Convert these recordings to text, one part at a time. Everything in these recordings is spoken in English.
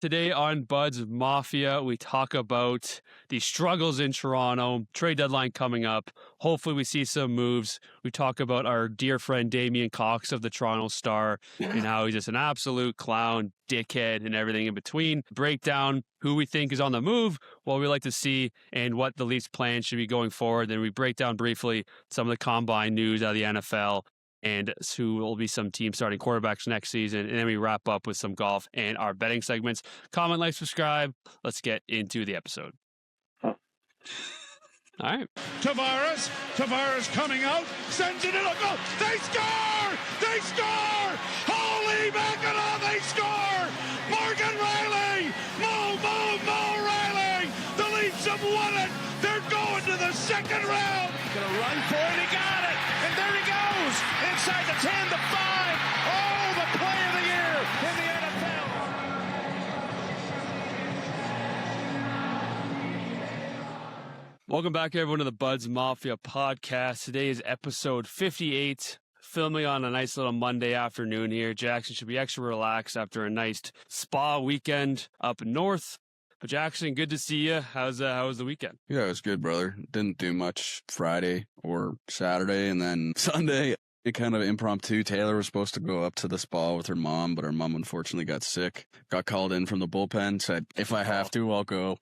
Today on Buds Mafia, we talk about the struggles in Toronto, trade deadline coming up. Hopefully we see some moves. We talk about our dear friend Damien Cox of the Toronto Star and how he's just an absolute clown, dickhead, and everything in between. Break down who we think is on the move, what we like to see, and what the Leafs' plan should be going forward. Then we break down briefly some of the combine news out of the NFL and who will be some teams starting quarterbacks next season. And then we wrap up with some golf and our betting segments. Comment, like, subscribe. Let's get into the episode. All right. Tavares coming out, sends it in a goal. They score! They score! Holy mackerel, they score! Morgan Rielly! Mo Rielly! The Leafs have won it! They're going to the second round! Gonna run for it, he got it! And there he goes! Inside the 10, the 5! Oh, the play of the year in the NFL! Welcome back, everyone, to the Buds Mafia podcast. Today is episode 58, filming on a nice little Monday afternoon here. Jackson should be extra relaxed after a nice spa weekend up north. But Jackson, good to see you. How was the weekend? Yeah, it was good, brother. Didn't do much Friday or Saturday, and then Sunday, it kind of impromptu. Taylor was supposed to go up to the spa with her mom, but her mom unfortunately got sick. Got called in from the bullpen, said, if I have to, I'll go.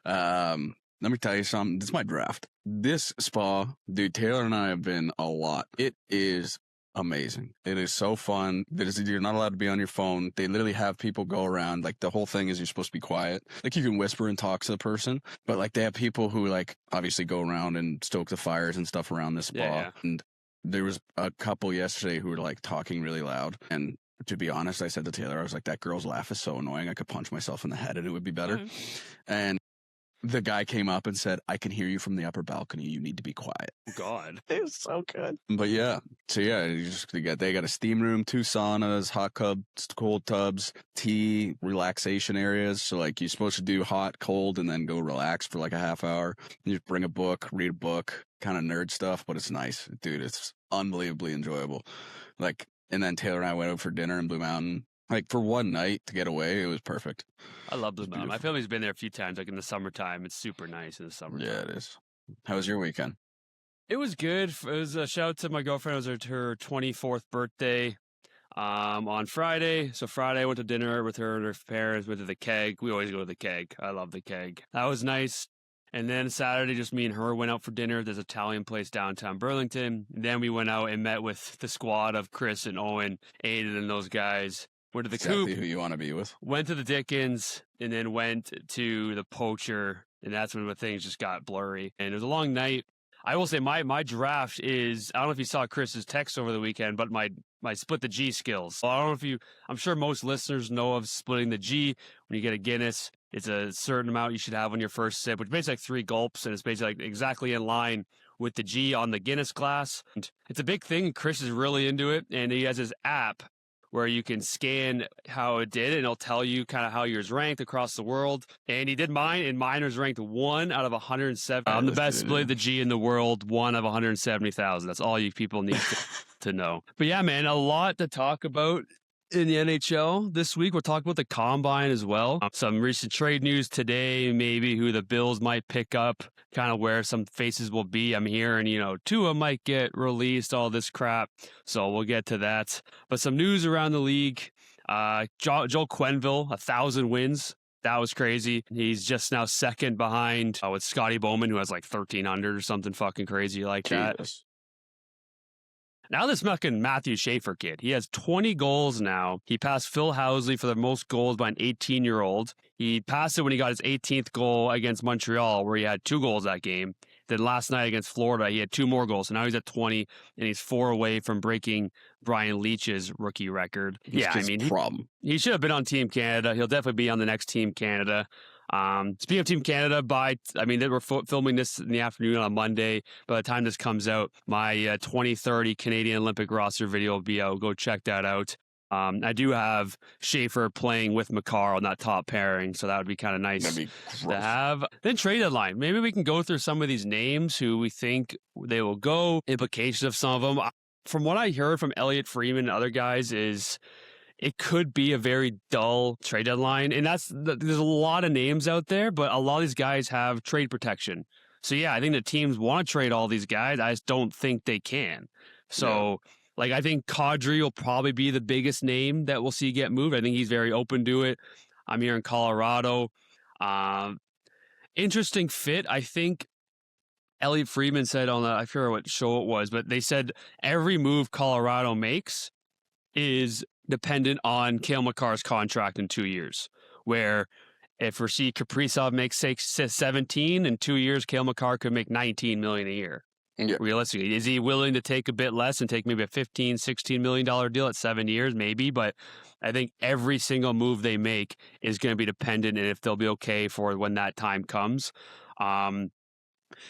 Let me tell you something. This is my draft. This spa, dude, Taylor and I have been a lot. It is amazing. It is so fun. You're not allowed to be on your phone. They literally have people go around. Like, the whole thing is you're supposed to be quiet. Like, you can whisper and talk to the person, but like, they have people who like obviously go around and stoke the fires and stuff around the spa. Yeah. And there was a couple yesterday who were like talking really loud. And to be honest, I said to Taylor, I was like, that girl's laugh is so annoying. I could punch myself in the head and it would be better. And the guy came up and said, I can hear you from the upper balcony. You need to be quiet. God. It was so good. But yeah. So yeah, they got a steam room, 2 saunas, hot tubs, cold tubs, tea, relaxation areas. So like, you're supposed to do hot, cold, and then go relax for like a half hour. You just bring a book, read a book, kind of nerd stuff, but it's nice. Dude, it's unbelievably enjoyable. Like, and then Taylor and I went out for dinner in Blue Mountain. Like, for one night to get away, it was perfect. I love Blue Mountain. My family's been there a few times, like in the summertime. It's super nice in the summertime. Yeah, it is. How was your weekend? It was good. It was a shout out to my girlfriend. It was her 24th birthday on Friday. So Friday I went to dinner with her and her parents, went to the Keg. We always go to the Keg. I love the Keg. That was nice. And then Saturday, just me and her went out for dinner. There's an Italian place downtown Burlington. And then we went out and met with the squad of Chris and Owen, Aiden, and those guys. Went to the exactly Coop, who you want to be with. Went to the Dickens, and then went to the Poacher, and that's when the things just got blurry. And it was a long night. I will say my draft is, I don't know if you saw Chris's text over the weekend, but my split the G skills. I don't know if I'm sure most listeners know of splitting the G. When you get a Guinness, it's a certain amount you should have on your first sip, which basically like 3 gulps, and it's basically like exactly in line with the G on the Guinness glass. And it's a big thing. Chris is really into it, and he has his app where you can scan how it did, and it'll tell you kind of how yours ranked across the world. And he did mine, and mine was ranked 1 out of 107. I'm the best split the G in the world, 1 of 170,000. That's all you people need to know. But yeah, man, a lot to talk about in the NHL this week. We'll talk about the Combine as well. Some recent trade news today, maybe who the Bills might pick up, kind of where some faces will be. I'm hearing, Tua might get released, all this crap. So we'll get to that. But some news around the league. Joel Quenneville, 1,000 wins. That was crazy. He's just now second behind with Scotty Bowman, who has like 1,300 or something fucking crazy like that. Now this fucking Matthew Schaefer kid, he has 20 goals now. He passed Phil Housley for the most goals by an 18-year-old. He passed it when he got his 18th goal against Montreal, where he had 2 goals that game. Then last night against Florida, he had 2 more goals. So now he's at 20, and he's 4 away from breaking Brian Leach's rookie record. He should have been on Team Canada. He'll definitely be on the next Team Canada. Speaking of Team Canada, they were filming this in the afternoon on Monday. By the time this comes out, my 2030 Canadian Olympic roster video will be out. Go check that out. I do have Schaefer playing with Makar on that top pairing, so that would be kind of nice to have. Then trade deadline. Maybe we can go through some of these names who we think they will go, implications of some of them. From what I heard from Elliot Freeman and other guys is it could be a very dull trade deadline. And there's a lot of names out there, but a lot of these guys have trade protection. So yeah, I think the teams want to trade all these guys. I just don't think they can. So like, I think Kadri will probably be the biggest name that we'll see get moved. I think he's very open to it. I'm here in Colorado. Interesting fit. I think Elliot Friedman said on I forget what show it was, but they said every move Colorado makes is dependent on Cale Makar's contract in 2 years, where if we see Kaprizov makes 17 in 2 years, Cale Makar could make $19 million a year. Yeah. Realistically, is he willing to take a bit less and take maybe a $15-16 million deal at 7 years? Maybe, but I think every single move they make is going to be dependent on if they'll be okay for when that time comes.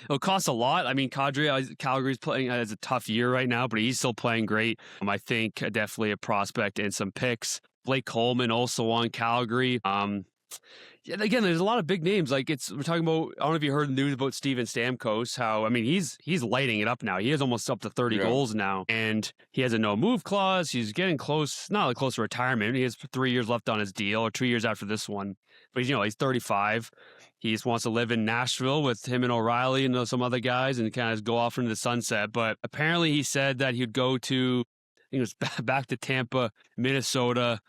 It'll cost a lot. I mean, Calgary's playing as a tough year right now, but he's still playing great. I think definitely a prospect and some picks. Blake Coleman also on Calgary. Yeah, again, there's a lot of big names. Like we're talking about. I don't know if you heard the news about Steven Stamkos. How he's lighting it up now. He is almost up to 30 goals now, and he has a no move clause. He's getting close, not close to retirement. He has 3 years left on his deal, or 2 years after this one. But he's 35. He just wants to live in Nashville with him and O'Reilly and some other guys and kind of go off into the sunset. But apparently, he said that he'd go to, I think it was back to Tampa, Minnesota,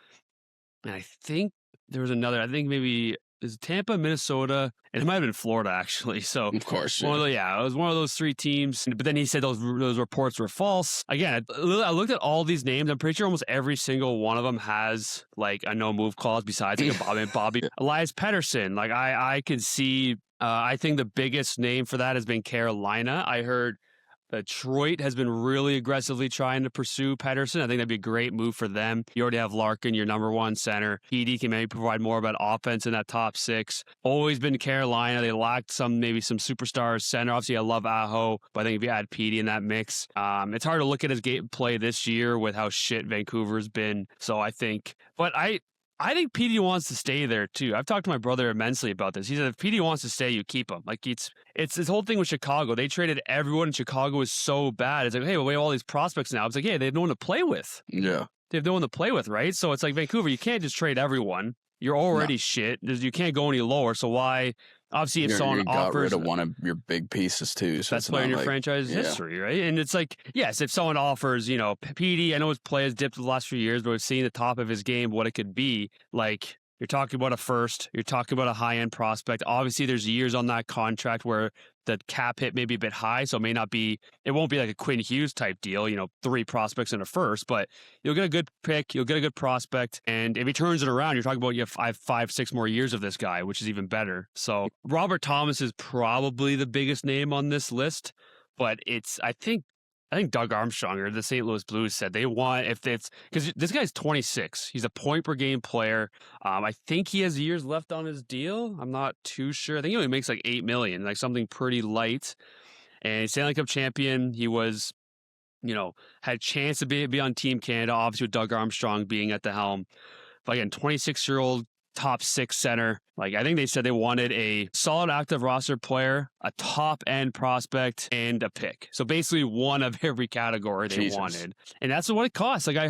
and I think there was another. I think maybe is Tampa, Minnesota, and it might have been Florida actually. So of course, it was one of those three teams. But then he said those reports were false. Again, I looked at all these names. I'm pretty sure almost every single one of them has like a no move clause besides like Bobby Elias Pettersson. Like I can see. I think the biggest name for that has been Carolina. I heard Detroit has been really aggressively trying to pursue Pettersson. I think that'd be a great move for them. You already have Larkin, your number one center. PD can maybe provide more about offense in that top six. Always been Carolina. They lacked maybe some superstars center. Obviously, I love Aho, but I think if you add PD in that mix, it's hard to look at his game play this year with how shit Vancouver's been. So I think PD wants to stay there too. I've talked to my brother immensely about this. He said if PD wants to stay, you keep him. Like it's this whole thing with Chicago. They traded everyone in Chicago is so bad. It's like, hey, well, we have all these prospects now. It's like, yeah, they have no one to play with. Yeah. They have no one to play with, right? So it's like Vancouver, you can't just trade everyone. You're already shit. You can't go any lower. So why? Obviously, if someone got offers rid of one of your big pieces too, so that's player in your franchise history, right? And it's like, yes, if someone offers, PD, I know his play has dipped the last few years, but we've seen the top of his game, what it could be. Like, you're talking about a first, you're talking about a high-end prospect. Obviously, there's years on that contract where the cap hit may be a bit high, so it won't be like a Quinn Hughes type deal, 3 prospects in a first, but you'll get a good pick, you'll get a good prospect, and if he turns it around, you're talking about you have 5-6 more years of this guy, which is even better. So Robert Thomas is probably the biggest name on this list, but I think Doug Armstrong or the St. Louis Blues said they want, because this guy's 26. He's a point per game player. I think he has years left on his deal. I'm not too sure. I think he only makes like $8 million, like something pretty light. And he's Stanley Cup champion. He was, had a chance to be on Team Canada, obviously with Doug Armstrong being at the helm. But again, 26-year-old top 6 center. Like, I think they said they wanted a solid active roster player, a top end prospect, and a pick. So basically one of every category they wanted. And that's what it costs. Like, I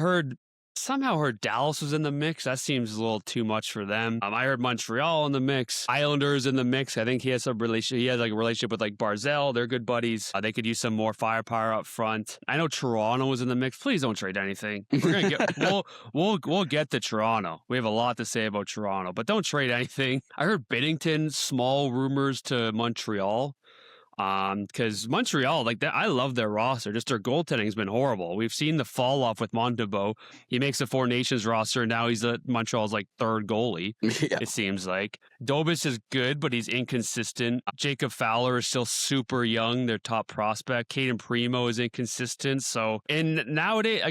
somehow heard Dallas was in the mix. That seems a little too much for them. I heard Montreal in the mix. Islanders in the mix. I think he has a relationship with like Barzal. They're good buddies. They could use some more firepower up front. I know Toronto was in the mix. Please don't trade anything. We're gonna get we'll get to Toronto. We have a lot to say about Toronto, but don't trade anything. I heard Binnington, small rumors to Montreal. Because Montreal, like that, I love their roster. Just their goaltending has been horrible. We've seen the fall off with Montembeault. He makes the 4 Nations roster. And now he's Montreal's like 3rd goalie. Yeah. It seems like Dobis is good, but he's inconsistent. Jacob Fowler is still super young. Their top prospect. Caden Primo is inconsistent. So, and nowadays,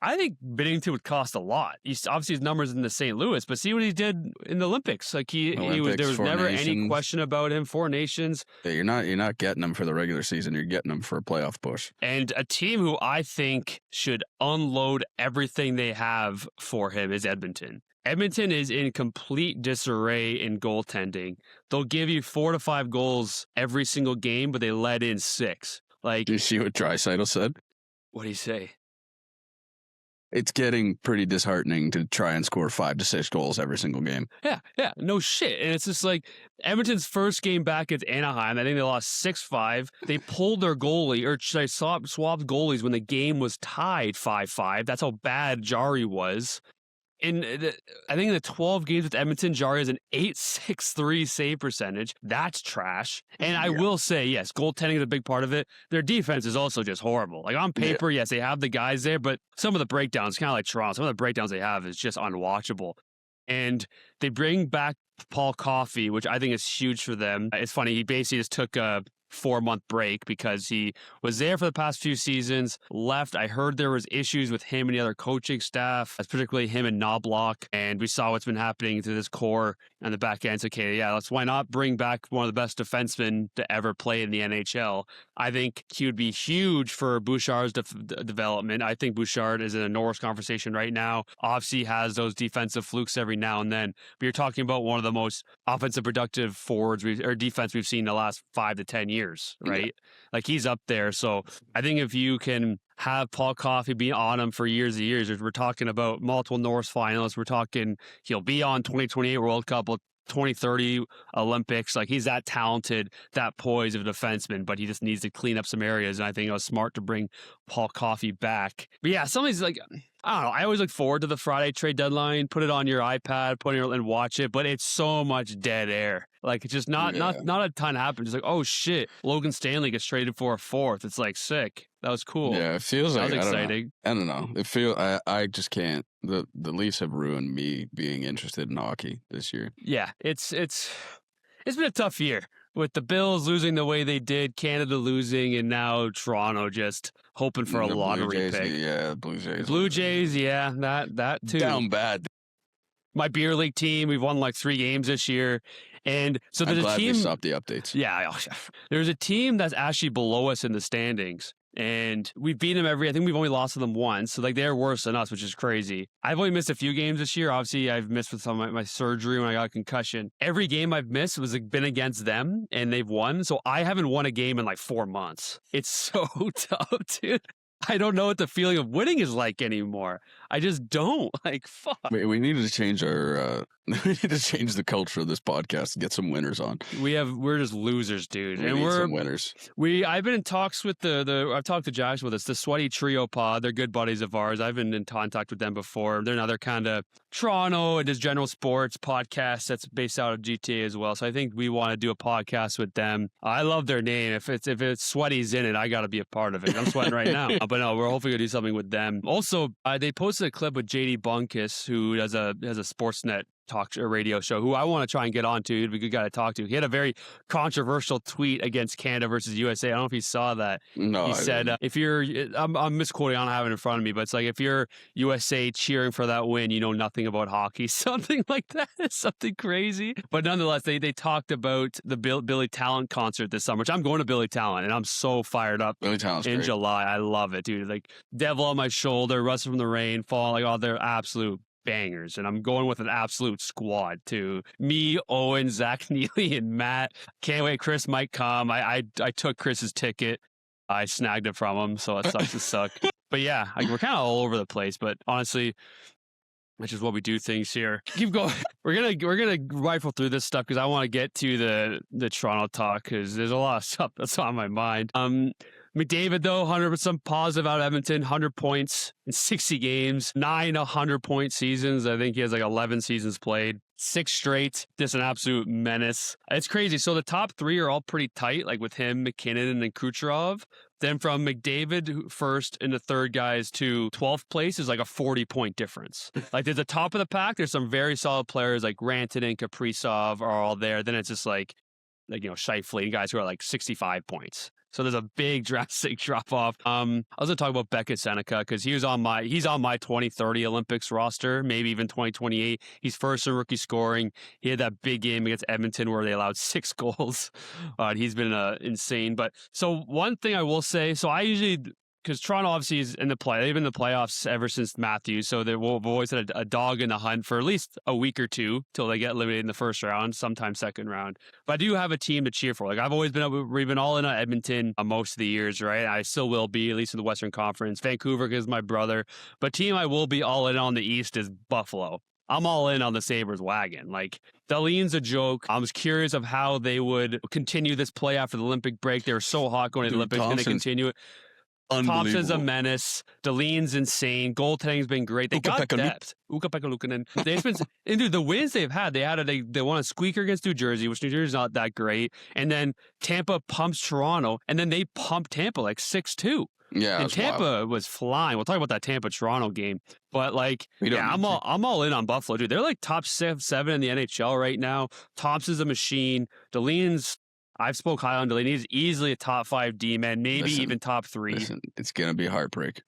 I think Binnington would cost a lot. Obviously his numbers in the St. Louis, but see what he did in the Olympics. Like there was never any question about him. 4 Nations. Yeah, you're not getting him for the regular season. You're getting him for a playoff push. And a team who I think should unload everything they have for him is Edmonton. Edmonton is in complete disarray in goaltending. They'll give you 4 to 5 goals every single game, but they let in 6. Like, did you see what Draisaitl said? What did he say? it's getting pretty disheartening to try and score 5 to 6 goals every single game. Yeah, no shit. And it's just like Edmonton's first game back against Anaheim, I think they lost 6-5. They pulled their goalie, or should I swapped goalies when the game was tied 5-5. That's how bad Jari was. And I think in the 12 games with Edmonton, Jari has an .863 save percentage. That's trash. And I will say, yes, goaltending is a big part of it. Their defense is also just horrible. Like on paper, yes, they have the guys there, but some of the breakdowns, kind of like Toronto, some of the breakdowns they have is just unwatchable. And they bring back Paul Coffey, which I think is huge for them. It's funny, he basically just took a 4-month break because he was there for the past few seasons, left. I heard there was issues with him and the other coaching staff, particularly him and Knobloch, and we saw what's been happening to this core on the back end. So, okay, yeah, why not bring back one of the best defensemen to ever play in the NHL? I think he would be huge for Bouchard's development. I think Bouchard is in a Norris conversation right now. Obviously has those defensive flukes every now and then, but you're talking about one of the most offensive productive forwards or defense we've seen in the last 5 to 10 years, right? Yeah. Like he's up there. So I think if you can have Paul Coffey be on him for years and years, we're talking about multiple Norris finalists. We're talking he'll be on 2028 World Cup, 2030 Olympics. Like he's that talented, that poised of a defenseman, but he just needs to clean up some areas. And I think it was smart to bring Paul Coffey back. But yeah, somebody's like, I don't know. I always look forward to the Friday trade deadline. Put it on your iPad, put it and watch it. But it's so much dead air. Like it's just not a ton happens. It's like, oh shit, Logan Stanley gets traded for a 4th. It's like sick. That was cool. Yeah, it feels like that was exciting. I don't know. I just can't. The Leafs have ruined me being interested in hockey this year. Yeah, it's been a tough year with the Bills losing the way they did, Canada losing, and now Toronto just hoping for a lottery pick. Yeah, Blue Jays. Blue Jays, yeah, that too. Down bad. My beer league team, we've won like 3 games this year. And so there's a team. They stopped the updates. Yeah. There's a team that's actually below us in the standings. And we've beaten them I think we've only lost to them once. So like they're worse than us, which is crazy. I've only missed a few games this year. Obviously, I've missed with some of my surgery when I got a concussion. Every game I've missed was been against them and they've won. So I haven't won a game in like 4 months. It's so tough, dude. I don't know what the feeling of winning is like anymore. I just don't. Like, fuck. We need to change we need to change the culture of this podcast and get some winners on. We're just losers, dude. We need some winners. I've been in talks with I've talked to Josh with us, the Sweaty Trio Pod. They're good buddies of ours. I've been in contact with them before. They're another kind of Toronto and just general sports podcast that's based out of GTA as well. So I think we want to do a podcast with them. I love their name. If it's Sweaty's in it, I got to be a part of it. I'm sweating right now. But no, we're hopefully gonna do something with them. Also, they posted a clip with JD Bunkus, who has a Sportsnet talk radio show, who I want to try and get on to. He'd be a good guy to talk to. He had a very controversial tweet against Canada versus USA. I don't know if he saw that. No, he said, if you're, I'm misquoting, I don't have it in front of me, but it's like, if you're USA cheering for that win, you know nothing about hockey. Something like that. Something crazy. But nonetheless, they talked about the Billy Talent concert this summer, which I'm going to Billy Talent, and I'm so fired up. Billy Talent's in great. July. I love it, dude. Like Devil on My Shoulder, Rustle from the Rain, Fall, like all their absolute bangers. And I'm going with an absolute squad too. Me, Owen, Zach Neely, and Matt. Can't wait. Chris might come. I took Chris's ticket. I snagged it from him, so it sucks to suck. But yeah, we're kind of all over the place. But honestly, which is what we do things here. Keep going. We're gonna rifle through this stuff because I want to get to the Toronto talk because there's a lot of stuff that's on my mind. McDavid, though, 100% positive out of Edmonton, 100 points in 60 games, 9 100-point seasons. I think he has like 11 seasons played, 6 straight, just an absolute menace. It's crazy. So the top 3 are all pretty tight, like with him, McKinnon, and Kucherov. Then from McDavid first and the third guys to 12th place is like a 40-point difference. Like there's the top of the pack. There's some very solid players like Rantanen, Kaprizov are all there. Then it's just like Schaefer, guys who are like 65 points. So there's a big drastic drop off. I was gonna talk about Beckett Seneca because he's on my 2030 Olympics roster, maybe even 2028. He's first in rookie scoring. He had that big game against Edmonton where they allowed 6 goals. He's been insane. But so one thing I will say, so I usually because Toronto obviously is in the play. They've been in the playoffs ever since Matthews, so they've always had a dog in the hunt for at least a week or two till they get eliminated in the first round, sometimes second round. But I do have a team to cheer for. Like I've always we've been all in on Edmonton most of the years, right? I still will be, at least in the Western Conference. Vancouver is my brother, but team I will be all in on the East is Buffalo. I'm all in on the Sabres wagon. Like, Dahlin's a joke. I was curious of how they would continue this play after the Olympic break. They were so hot going to the Olympics. Going to continue it. Thompson's a menace. Dahlin's insane. Goaltending's been great. They got depth. Ukko-Pekka Luukkonen. They've been, and dude, the wins they've had, they won a squeaker against New Jersey, which New Jersey's not that great. And then Tampa pumps Toronto, and then they pumped Tampa like 6-2. Yeah, and Tampa was flying. We'll talk about that Tampa-Toronto game. But, like, I'm all in on Buffalo, dude. They're, like, top 7 in the NHL right now. Thompson's a machine. Dahlin's, I've spoke high on Dahlin. He's easily a top 5 D-man, maybe even top 3. Listen, it's going to be heartbreak.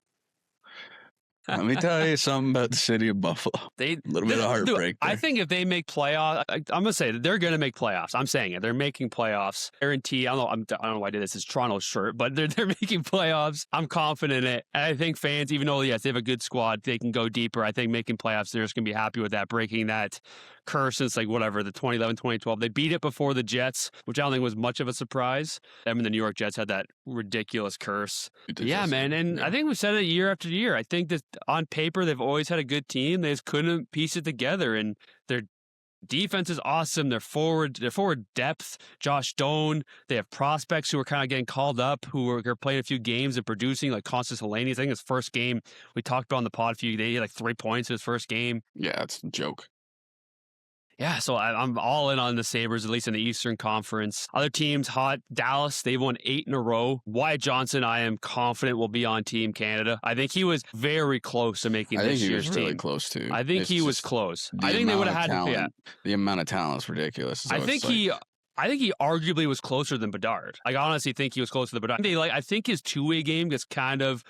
Let me tell you something about the city of Buffalo. A little bit of heartbreak. I think if they make playoffs, I'm going to say that they're going to make playoffs. I'm saying it. They're making playoffs. Guarantee. I don't know why I did this. It's Toronto's shirt, but they're making playoffs. I'm confident in it. And I think fans, even though, yes, they have a good squad, they can go deeper. I think making playoffs, they're just going to be happy with that, breaking that curse since, like, whatever, the 2011, 2012. They beat it before the Jets, which I don't think was much of a surprise. I mean, the New York Jets had that ridiculous curse. Yeah, man. And I think we've said it year after year. I think that on paper, they've always had a good team. They just couldn't piece it together. And their defense is awesome. Their forward depth, Josh Doan. They have prospects who are kind of getting called up, who are playing a few games and producing, like Constance Helenius. I think his first game, we talked about on the pod a few days, he had like 3 points in his first game. Yeah, it's a joke. Yeah, so I'm all in on the Sabres, at least in the Eastern Conference. Other teams, hot. Dallas, they've won 8 in a row. Wyatt Johnston, I am confident, will be on Team Canada. I think he was very close to making this year's team. I think he was really close, too. I think he was close. I think they would have had to. The amount of talent is ridiculous. So I think he arguably was closer than Bedard. I honestly think he was closer than Bedard. I think his two-way game gets kind of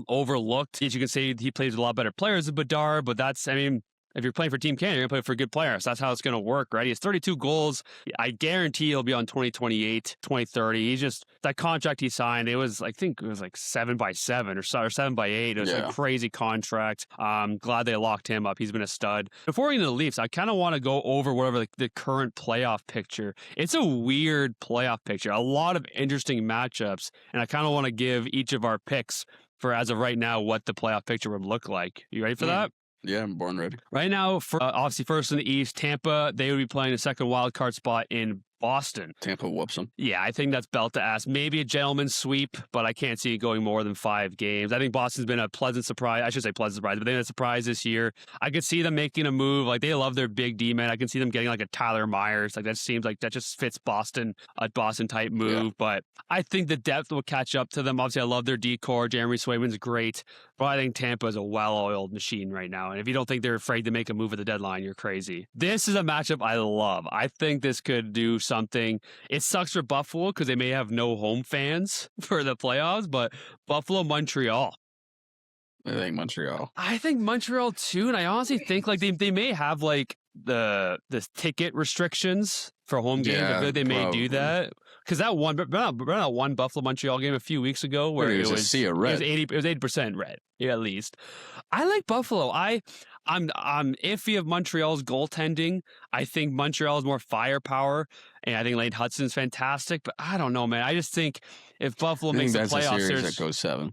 overlooked. As you can say, he plays with a lot better players than Bedard, but that's, I mean, if you're playing for Team Canada, you're going to play for good players. That's how it's going to work, right? He has 32 goals. I guarantee he'll be on 2028, 2030. He's just, that contract he signed, it was, I think it was like 7x7 or 7x8. It was a crazy contract. Glad they locked him up. He's been a stud. Before we get into the Leafs, I kind of want to go over whatever the current playoff picture. It's a weird playoff picture. A lot of interesting matchups. And I kind of want to give each of our picks for, as of right now, what the playoff picture would look like. You ready for that? Yeah, I'm born ready. Right now, obviously first in the East, Tampa, they would be playing a second wild card spot in Boston. Tampa whoops them. Yeah, I think that's belt to ass. Maybe a gentleman's sweep, but I can't see it going more than 5 games. I think Boston's been a pleasant surprise. I should say pleasant surprise, but they've been a surprise this year. I could see them making a move. Like, they love their big D-man. I can see them getting like a Tyler Myers. Like, that seems like that just fits Boston, a Boston-type move. Yeah. But I think the depth will catch up to them. Obviously, I love their D-core. Jeremy Swayman's great. But I think Tampa is a well-oiled machine right now. And if you don't think they're afraid to make a move at the deadline, you're crazy. This is a matchup I love. I think this could do something. It sucks for Buffalo because they may have no home fans for the playoffs, but Buffalo-Montreal. I think Montreal too, and I honestly think like they may have like the ticket restrictions for home games. I feel like they may do that because that one Buffalo-Montreal game a few weeks ago where it was a sea of red. It was 80% red, at least. I like Buffalo. I'm iffy of Montreal's goaltending. I think Montreal has more firepower, and I think Lane Hudson's fantastic. But I don't know, man. I just think if Buffalo makes the playoffs, a series that goes 7.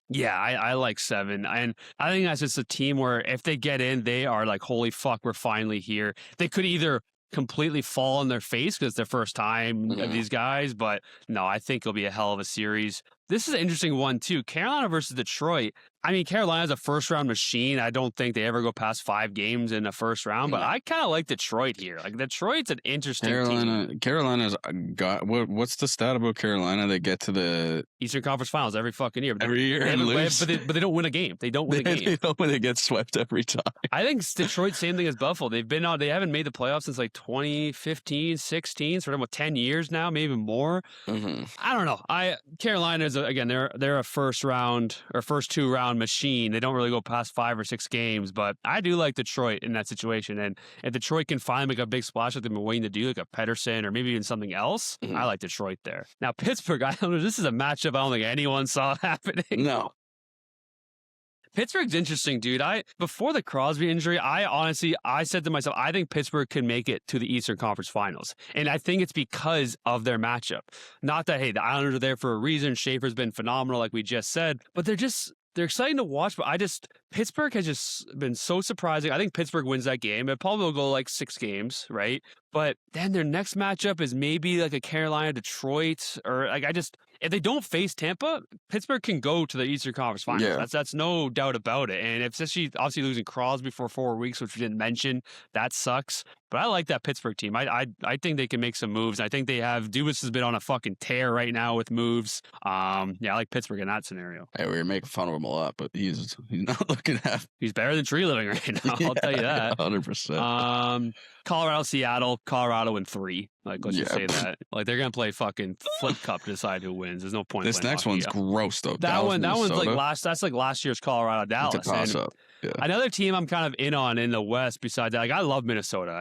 Yeah, I like 7. And I think that's just a team where if they get in, they are like, holy fuck, we're finally here. They could either completely fall on their face because it's their first time of these guys, but no, I think it'll be a hell of a series. This is an interesting one, too. Carolina versus Detroit. I mean, Carolina's a first-round machine. I don't think they ever go past 5 games in the first round, but I kind of like Detroit here. Like, Detroit's an interesting team. Carolina's got... What's the stat about Carolina? They get to the... Eastern Conference Finals every fucking year. Every year and lose. But they don't win a game. They don't win a game. They don't win. They get swept every time. I think Detroit, same thing as Buffalo. They haven't made the playoffs since like 2015, 16, so we're 10 years now, maybe more. I don't know. Carolina is, again, they're a first 2 round rebound machine. They don't really go past 5 or 6 games, but I do like Detroit in that situation. And if Detroit can finally make a big splash like they've been waiting to do, like a Pedersen or maybe even something else, I like Detroit there. Now, Pittsburgh, I don't know, this is a matchup I don't think anyone saw happening. No. Pittsburgh's interesting, dude. Before the Crosby injury, I said to myself, I think Pittsburgh can make it to the Eastern Conference Finals. And I think it's because of their matchup. Not that, hey, the Islanders are there for a reason. Schaefer's been phenomenal, like we just said. But they're exciting to watch, but Pittsburgh has just been so surprising. I think Pittsburgh wins that game. It probably will go like 6 games, right? But then their next matchup is maybe like a Carolina, Detroit, or if they don't face Tampa, Pittsburgh can go to the Eastern Conference Finals. Yeah. That's no doubt about it. And especially obviously losing Crosby for 4 weeks, which we didn't mention, that sucks. But I like that Pittsburgh team. I think they can make some moves. I think they have Dubas has been on a fucking tear right now with moves. I like Pittsburgh in that scenario. Hey, we were making fun of him a lot, but he's not looking half. He's better than Tree Living right now. I'll tell you that. 100%. Colorado, Seattle, Colorado in 3. Like, let's just say that. Like, they're gonna play fucking flip cup to decide who wins. There's no point. This next one's gross though. That one's like last. That's like last year's Colorado, Dallas. It's a toss-up. Yeah. Another team I'm kind of in on in the West. Besides that, like I love Minnesota.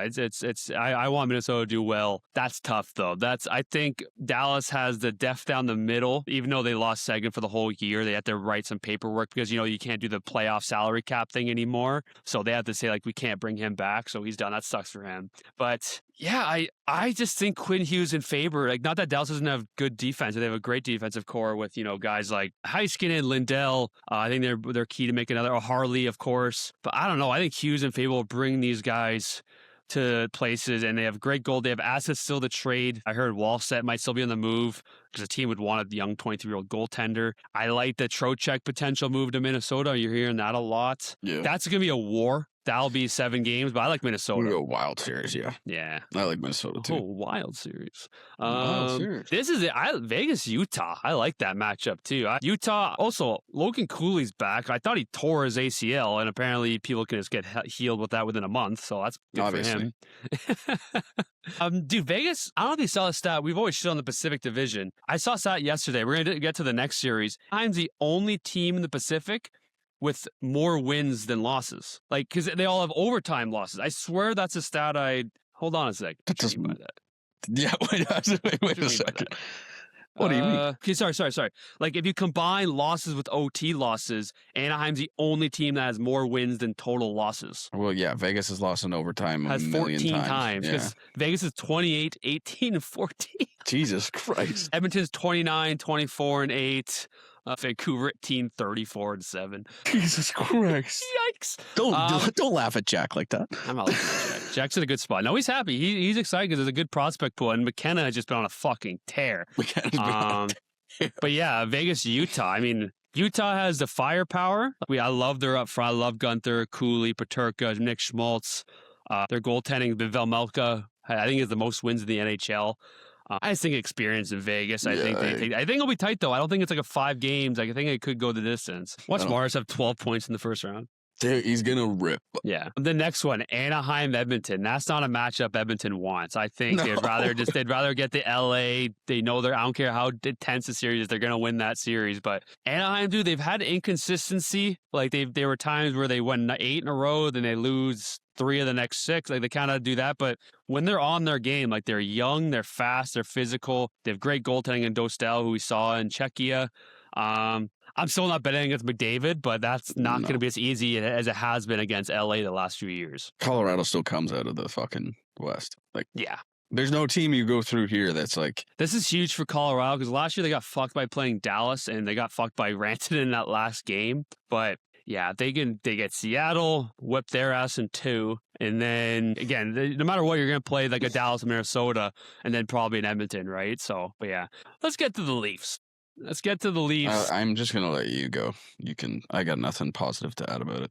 I want Minnesota to do well. That's tough though. I think Dallas has the depth down the middle. Even though they lost Seguin for the whole year, they had to write some paperwork because you can't do the playoff salary cap thing anymore. So they have to say like we can't bring him back. So he's done. That sucks for him. But yeah, I just think Quinn Hughes and Faber, like not that Dallas doesn't have good defense. They have a great defensive core with, guys like Heiskanen, Lindell. I think they're key to make another, or Harley, of course. But I don't know. I think Hughes and Faber will bring these guys to places, and they have great gold. They have assets still to trade. I heard Wallstedt might still be on the move because the team would want a young 23-year-old goaltender. I like the Trocheck potential move to Minnesota. You're hearing that a lot. Yeah. That's going to be a war. That'll be 7 games, but I like Minnesota. We'll go wild series, yeah. Yeah. I like Minnesota, too. Oh, wild series. Wild series. This is it. Vegas, Utah. I like that matchup, too. Utah, also, Logan Cooley's back. I thought he tore his ACL, and apparently people can just get healed with that within a month, so that's good Obviously. for him. Dude, Vegas, I don't know if you saw the stat. We've always shit on the Pacific Division. I saw a stat yesterday. We're going to get to the next series. I'm the only team in the Pacific with more wins than losses. Like, because they all have overtime losses. I swear that's a stat hold on a sec. That doesn't mean that. Yeah, wait a second. What do you mean? Okay, sorry. Like, if you combine losses with OT losses, Anaheim's the only team that has more wins than total losses. Well, yeah, Vegas has lost in overtime has 14 times. Because yeah. Vegas is 28, 18, and 14. Jesus Christ. Edmonton's 29, 24, and 8. Vancouver 18, 34, and 7. Jesus Christ. Yikes. Don't laugh at Jack like that. I'm not laughing at Jack. Jack's in a good spot. No, he's happy. He's excited because there's a good prospect pool, and McKenna has just been on a fucking tear. But yeah, Vegas, Utah. I mean, Utah has the firepower. I love their up front. I love Gunther, Cooley, Peterka, Nick Schmaltz. Their goaltending, Pavel Melka, I think is the most wins in the NHL. I just think experience in Vegas. I think it'll be tight though. I don't think it's like a 5 games. I think it could go the distance. Watch Mars have 12 points in the first round. Dude, he's gonna rip. Yeah. The next one, Anaheim, Edmonton. That's not a matchup Edmonton wants. I think they'd rather get the LA. They know I don't care how intense the series is, they're gonna win that series. But Anaheim, dude, they've had inconsistency. Like there were times where they won 8 in a row, then they lose 3 of the next 6. Like they kind of do that. But when they're on their game, like they're young, they're fast, they're physical. They have great goaltending in Dostal, who we saw in Czechia. I'm still not betting against McDavid, but that's not going to be as easy as it has been against LA the last few years. Colorado still comes out of the fucking West. Like, yeah. There's no team you go through here that's like... This is huge for Colorado because last year they got fucked by playing Dallas and they got fucked by Rantanen in that last game. But yeah, they get Seattle, whip their ass in 2. And then, again, no matter what, you're going to play like a Dallas, Minnesota, and then probably an Edmonton, right? So, but yeah, let's get to the Leafs. I'm just going to let you go. I got nothing positive to add about it.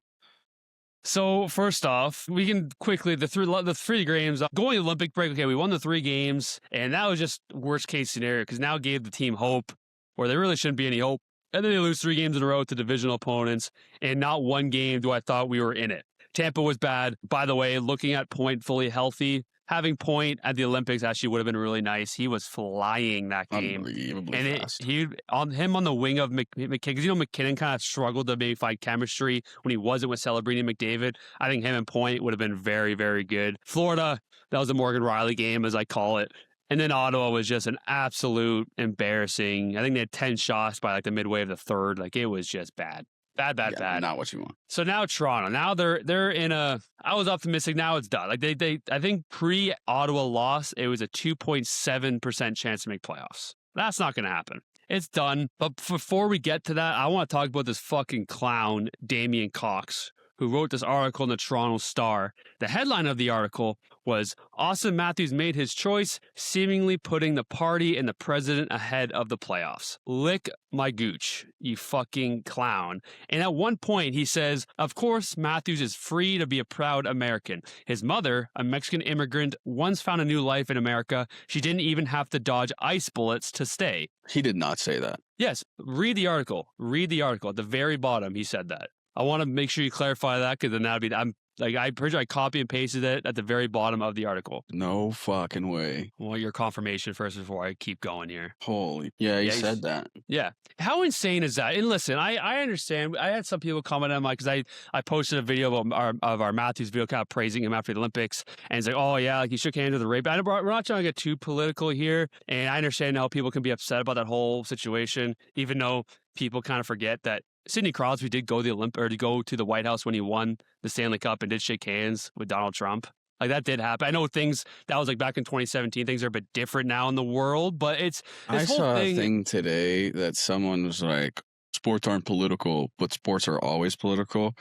So first off, we can quickly, the 3 games, going to Olympic break, okay, we won the 3 games, and that was just worst case scenario because now it gave the team hope where there really shouldn't be any hope. And then they lose 3 games in a row to divisional opponents, and not one game do I thought we were in it. Tampa was bad. By the way, looking at Point fully healthy, having point at the Olympics actually would have been really nice. He was flying that game. Unbelievably And fast. him on the wing of McKinnon, because McKinnon kind of struggled to maybe find chemistry when he wasn't with Celebrini and McDavid. I think him and Point would have been very, very good. Florida, that was a Morgan Rielly game, as I call it. And then Ottawa was just an absolute embarrassing. I think they had 10 shots by like the midway of the third. Like it was just bad. Bad. Not what you want. So now Toronto. Now they're in a. I was optimistic. Now it's done. Like they I think pre-Ottawa loss, it was a 2.7% chance to make playoffs. That's not going to happen. It's done. But before we get to that, I want to talk about this fucking clown, Damien Cox, who wrote this article in the Toronto Star. The headline of the article was Austin Matthews made his choice, seemingly putting the party and the president ahead of the playoffs. Lick my gooch, you fucking clown. And at one point he says, of course, Matthews is free to be a proud American. His mother, a Mexican immigrant, once found a new life in America. She didn't even have to dodge ice bullets to stay. He did not say that. Yes, read the article. At the very bottom, he said that. I want to make sure you clarify that because then that'd be, I'm pretty sure I copy and pasted it at the very bottom of the article. No fucking way. Well, your confirmation first before I keep going here. Holy. Yeah, he said that. Yeah. How insane is that? And listen, I understand. I had some people comment on my, because I posted a video of our Matthews video kind of praising him after the Olympics. And it's like, oh yeah, like he shook hands with the rape. We're not trying to get too political here. And I understand how people can be upset about that whole situation, even though people kind of forget that Sidney Crosby did go to the White House when he won the Stanley Cup and did shake hands with Donald Trump. Like that did happen. I know that was like back in 2017. Things are a bit different now in the world, but it's I saw a thing today that someone was like, sports aren't political, but sports are always political.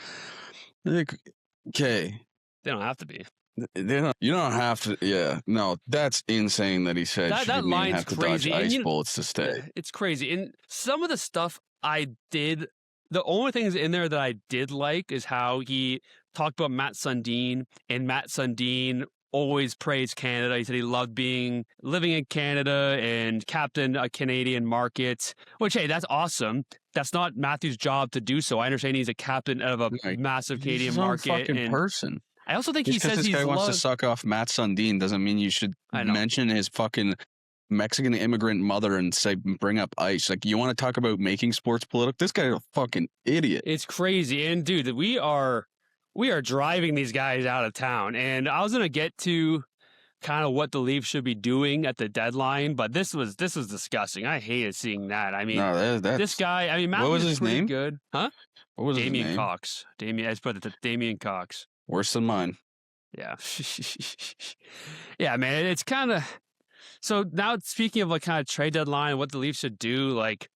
Like, okay. They don't have to be. You don't have to. Yeah, no, that's insane that he said that line's have to crazy. dodge ice bullets to stay. It's crazy. And some of the stuff I did, the only things in there that I did like is how he talked about Matt Sundin, and Matt Sundin always praised Canada. He said he loved living in Canada and captain a Canadian market, which, hey, that's awesome. That's not Matthew's job to do so. I understand he's a captain of a massive Canadian market. He's a fucking person. I also think he says this guy wants to suck off Matt Sundin doesn't mean you should mention his fucking Mexican immigrant mother and say bring up ice. Like, you want to talk about making sports political? This guy's a fucking idiot. It's crazy. And dude, we are driving these guys out of town. And I was gonna get to kind of what the Leafs should be doing at the deadline, but this was disgusting. I hated seeing that. I mean, this guy. I mean, Matt what was his name? Good, huh? What was Damien his name? Cox. I just put it to Damien Cox. Worse than mine. Yeah. Yeah, man. It's kind of. So now, speaking of like kind of trade deadline and what the Leafs should do, like,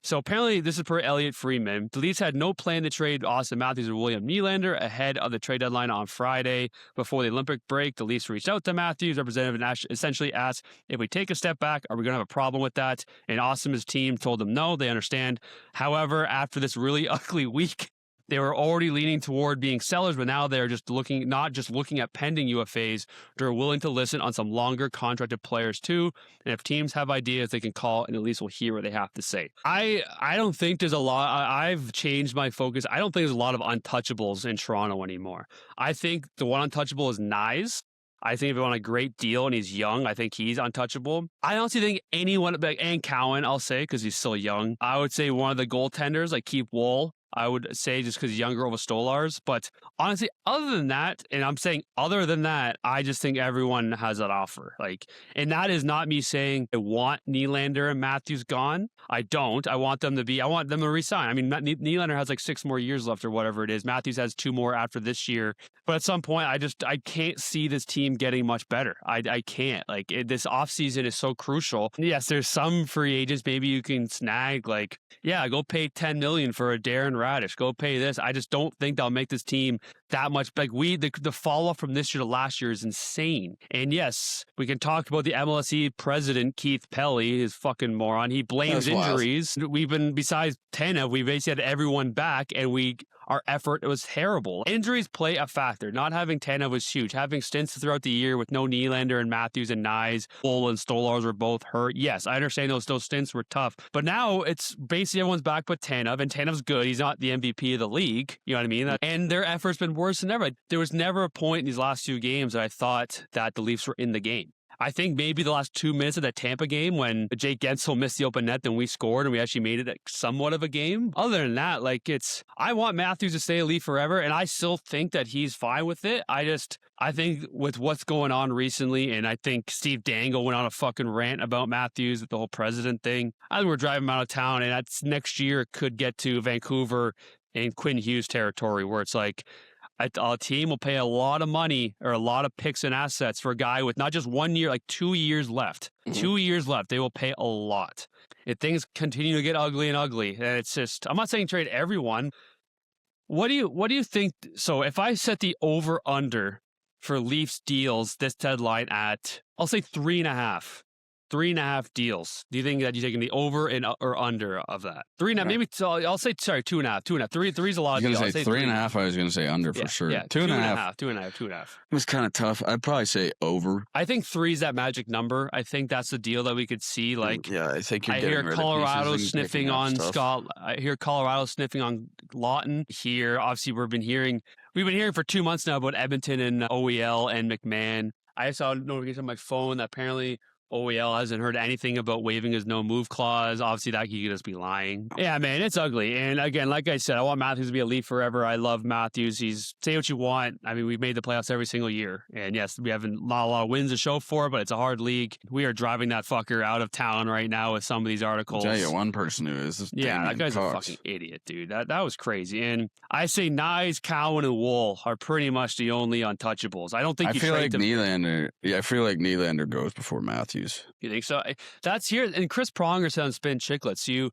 so apparently this is per Elliot Friedman. The Leafs had no plan to trade Austin Matthews or William Nylander ahead of the trade deadline on Friday. Before the Olympic break, the Leafs reached out to Matthews. Representative essentially asked, if we take a step back, are we going to have a problem with that? And Austin's team told them no, they understand. However, after this really ugly week, they were already leaning toward being sellers, but now they're just not just looking at pending UFAs. They're willing to listen on some longer contracted players too. And if teams have ideas, they can call and at least we'll hear what they have to say. I don't think there's a lot. I've changed my focus. I don't think there's a lot of untouchables in Toronto anymore. I think the one untouchable is Nyes. I think if he won a great deal and he's young, I think he's untouchable. I honestly think anyone, and Cowan, I'll say, because he's still young. I would say one of the goaltenders, like Keith Wool, I would say just because he's younger over Stolars. But honestly, other than that, and I'm saying other than that, I just think everyone has an offer. Like, and that is not me saying I want Nylander and Matthews gone. I don't. I want them to resign. I mean, Nylander has like 6 more years left or whatever it is. Matthews has 2 more after this year. But at some point, I can't see this team getting much better. I can't. Like, this offseason is so crucial. Yes, there's some free agents maybe you can snag. Like, yeah, go pay $10 million for a Darren Radish. Go pay this. I just don't think they'll make this team that much. Like, the follow-up from this year to last year is insane. And yes, we can talk about the MLSE president, Keith Pelly, his fucking moron. He blames injuries. Wild. We've been, besides 10 we basically had everyone back, and we our effort was terrible. Injuries play a factor. Not having Tanev was huge. Having stints throughout the year with no Nylander and Matthews and Nyes, Bull and Stolars were both hurt. Yes, I understand those stints were tough. But now it's basically everyone's back but Tanev, and Tanev's good. He's not the MVP of the league. You know what I mean? And their effort's been worse than ever. There was never a point in these last 2 games that I thought that the Leafs were in the game. I think maybe the last 2 minutes of that Tampa game when Jake Gensel missed the open net, then we scored and we actually made it somewhat of a game. Other than that, I want Matthews to stay a Leaf forever, and I still think that he's fine with it. I think with what's going on recently, and I think Steve Dangle went on a fucking rant about Matthews with the whole president thing. I think we're driving him out of town, and that's next year could get to Vancouver and Quinn Hughes territory where it's like, a team will pay a lot of money or a lot of picks and assets for a guy with not just 1 year, 2 years left. 2 years left. They will pay a lot. If things continue to get ugly, and it's just, I'm not saying trade everyone. What do you think? So if I set the over under for Leafs deals this deadline at, I'll say 3.5. 3.5 deals. Do you think that you're taking the over and or under of that? 3.5, maybe. So I'll say 2.5. 2.5. Three's a lot. I was going to say 3.5. I was going to say under for sure. Yeah, 2.5. It was kind of tough. I'd probably say over. I think 3 is that magic number. I think that's the deal that we could see. Yeah, I think you're I getting hear rid Colorado of pieces and sniffing picking up on stuff. Scott. I hear Colorado sniffing on Lawton. Here, obviously, we've been hearing for 2 months now about Edmonton and OEL and McMann. I saw a notification on my phone that apparently OEL hasn't heard anything about waiving his no-move clause. Obviously, that he could just be lying. Yeah, man, it's ugly. And again, like I said, I want Matthews to be a Leaf forever. I love Matthews. Say what you want. I mean, we've made the playoffs every single year. And yes, we haven't not a lot of wins to show for it, but it's a hard league. We are driving that fucker out of town right now with some of these articles. I'll tell you one person who is. Yeah, Damien that guy's Cox. a fucking idiot, dude. That was crazy. And I say Nyes, Cowan, and Wool are pretty much the only untouchables. I don't think you feel trade like them. Nylander. Yeah, I feel like Nylander goes before Matthews. You think so? That's here. And Chris Pronger said on Spin Chicklets, you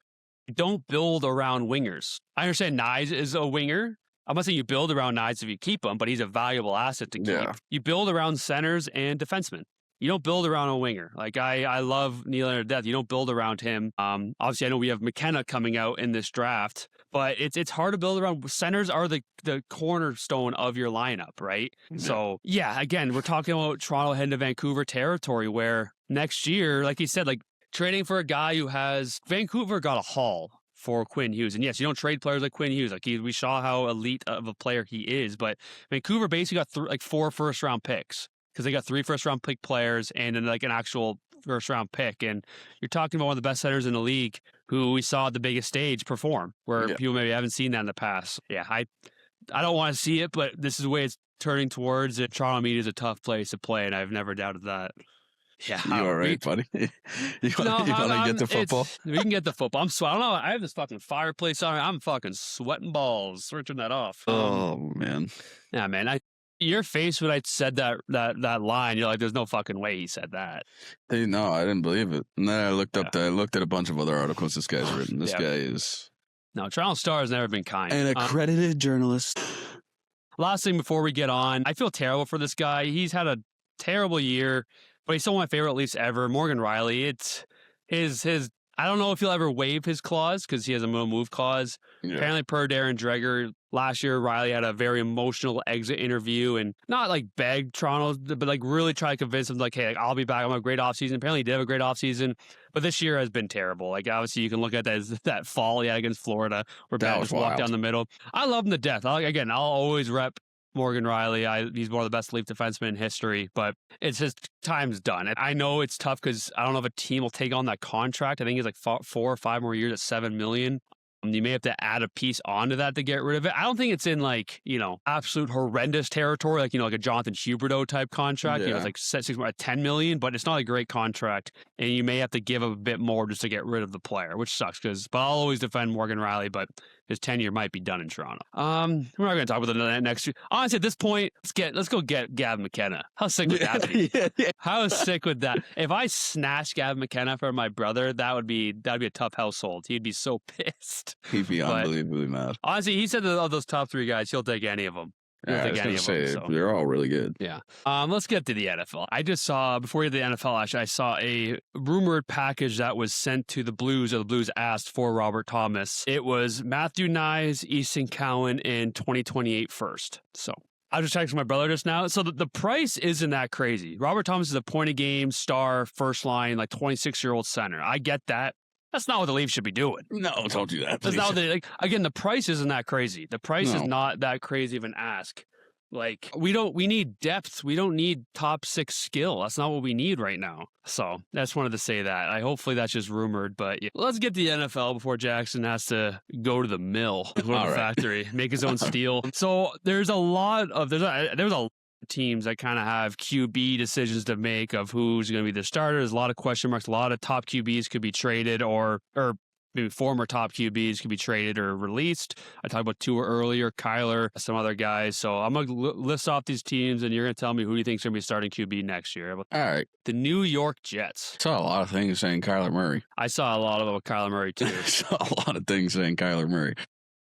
don't build around wingers. I understand Nyes is a winger. I'm not saying you build around Nyes if you keep him, but he's a valuable asset to keep. Yeah. You build around centers and defensemen. You don't build around a winger. I love Nylander to death. You don't build around him. Obviously, I know we have McKenna coming out in this draft, but it's hard to build around. Centers are the cornerstone of your lineup, right? Yeah. So, yeah, again, we're talking about Toronto heading to Vancouver territory where next year, like you said, trading for a guy who has Vancouver got a haul for Quinn Hughes. And yes, you don't trade players like Quinn Hughes. We saw how elite of a player he is, but Vancouver basically got 4 first-round picks because they got 3 first-round pick players and then an actual first-round pick. And you're talking about one of the best centers in the league who we saw at the biggest stage perform, where people maybe haven't seen that in the past. Yeah, I don't want to see it, but this is the way it's turning towards it. Toronto media is a tough place to play, and I've never doubted that. Yeah, you all right, buddy? you want to get the football? We can get the football. I'm sweating. I don't know. I have this fucking fireplace on. I'm fucking sweating balls. We're turning that off. Oh man. Yeah, man. Your face when I said that line, you're like, "There's no fucking way he said that." No, I didn't believe it. And then I looked up. I looked at a bunch of other articles this guy's written. This guy is no. Toronto Star has never been kind. An accredited journalist. Last thing before we get on, I feel terrible for this guy. He's had a terrible year. But he's still one of my favorite Leafs ever. Morgan Rielly, it's his. I don't know if he'll ever waive his clause because he has a no-move clause. Yeah. Apparently, per Darren Dreger, last year Rielly had a very emotional exit interview and not beg Toronto, but really try to convince him hey, I'll be back. I'm a great offseason. Apparently, he did have a great offseason, but this year has been terrible. Obviously, you can look at that as that fall he had against Florida where Pat just walked down the middle. I love him to death. I'll always rep Morgan Rielly. He's one of the best Leaf defensemen in history, but it's just time's done. I know it's tough because I don't know if a team will take on that contract. I think it's 4 or 5 more years at $7 million. You may have to add a piece onto that to get rid of it. I don't think it's in absolute horrendous territory, like a Jonathan Huberdeau type contract. Yeah. It's 6 more at $10 million, but it's not a great contract, and you may have to give a bit more just to get rid of the player, which sucks. But I'll always defend Morgan Rielly, but his tenure might be done in Toronto. We're not going to talk about the next year. Honestly, at this point, let's go get Gavin McKenna. How sick would that be? Yeah. How sick would that? If I snatched Gavin McKenna from my brother, that'd be a tough household. He'd be so pissed. He'd be unbelievably mad. Honestly, he said that of those top 3 guys, he'll take any of them. I don't I think was any gonna of say them. So. they're all really good. Yeah. Let's get to the NFL. I just saw, before we get to the NFL, actually, I saw a rumored package that was sent to the Blues, or the Blues asked for Robert Thomas. It was Matthew Nyes, Easton Cowan, and 2028 first. So I was just texting my brother just now. So the price isn't that crazy. Robert Thomas is a point-a-game star, first line, like 26-year-old center. I get that. That's not what the Leafs should be doing. No, don't do that. That's not what again, the price isn't that crazy. The price is No. not that crazy of an ask. Like, we need depth. We don't need top 6 skill. That's not what we need right now. So I just wanted to say that. Hopefully that's just rumored, but yeah. Let's get to the NFL before Jackson has to go to the mill, go to the factory, make his own steel. So there's a lot of teams that kind of have QB decisions to make of who's going to be the starter. There's a lot of question marks. A lot of top QBs could be traded, or maybe former top QBs could be traded or released. I talked about Tua earlier, Kyler, some other guys. So I'm going to list off these teams, and you're going to tell me who do you think is going to be starting QB next year. All right. The New York Jets. I saw a lot of things saying Kyler Murray. I saw a lot about Kyler Murray, too. I saw a lot of things saying Kyler Murray.